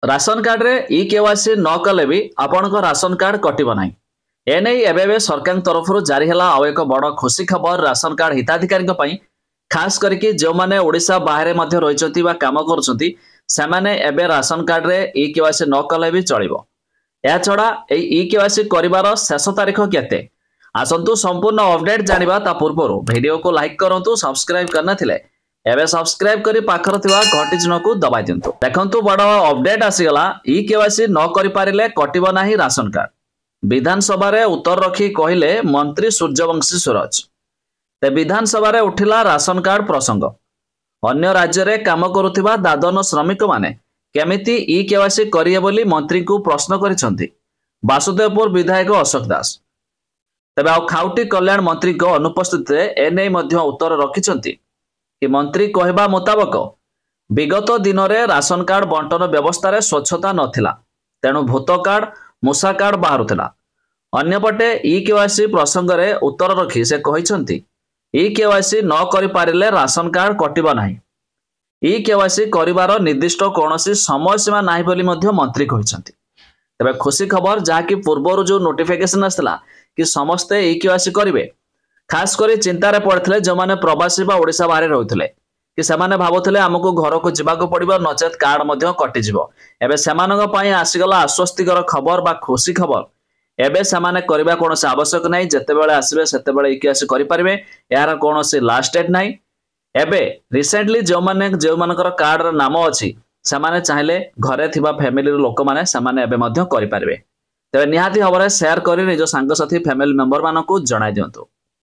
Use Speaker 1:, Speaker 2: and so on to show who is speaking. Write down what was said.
Speaker 1: Ration card रे ई केवासी न कले भी आपणको राशन कार्ड कटिबो नाही। एने एबे सरकार तरफ जारी है आउ एक बड़ खुशी खबर राशन कार्ड हिताधिकारी पई, खास करके जो माने ओडिशा बाहर मध्य रहिचंती बा काम करूचंती सेमाने एबे राशन कार्ड रे ई केवासी न कले भी चलिबो। या छड़ा ए ई केवासी करिवार शेष तारीख केते आसंतु संपूर्ण अपडेट जानिबा ता पूर्वरु वीडियो को लाइक करंतु, सब्सक्राइब करना थिले एबे सब्सक्राइब करी पाखर थिवा घंटी चिन्ह को दबाई दियंतु। देखंतु बड़ अपडेट आसीगला, ई केवासी न करि पारिले कटिबो नाही राशन कार्ड। विधानसभा रे उत्तर रखी कहिले मंत्री सूर्यवंशी सूरज। ते विधानसभा रे उठिला राशन कार्ड प्रसंग। अन्य राज्य रे काम करुथिबा दादन श्रमिक माने केमिति ई केवासी करिए बोली मंत्री को प्रश्न करिसंती वासुदेवपुर विधायक अशोक दास। तबे आ खाउटी कल्याण मंत्री को अनुपस्थित एने मध्य उत्तर रखिसंती कि मंत्री कहबा मुताबक विगत दिन में राशन कार्ड बंटन व्यवस्था रे स्वच्छता नथिला, तेणु भूत कार्ड मूषा कार्ड बाहरुथिला। अन्यपटे ई केवासी प्रसंग रे उत्तर रखी से कहिसंती ई केवासी न करि पारिले राशन कार्ड कटिबो नाही। ई केवासी करिवार निर्दिष्ट कोनोसी समय सीमा नाही बोली मध्य मंत्री कहिसंती। तबे खुशी खबर जहाँकि पूर्वर जो नोटिफिकेशन आसला कि समस्ते ई केवासी करिवे, खास करी चिंतार पड़ते जो मैंने प्रवासी बा ओडिशा बाहर रहते कि सेमाने भावुले आमको घर को जावाक पड़ो नचेत कार्ड मध्य कटिजिव। एबे सेमानक पई आसीगला आश्वस्तिकर खबर बा खुशी खबर। एबे सेमाने करिबा कोनोसी आवश्यक नाही, जेतेबेले आसीबे सेतेबेले ई केवासी करि परिबे, यार कोनोसी लास्ट डेट नाही। एबे रिसेंटली जो मानकर कार्ड र नाम अछि सेमाने चाहिले घरे थिबा फैमिली लोक माने सेमाने एबे मध्य करि परिबे। तबे निहाती खबर शेयर करी निज सांग साथी फैमिली मेंबर मानकू जणाई दियंतु।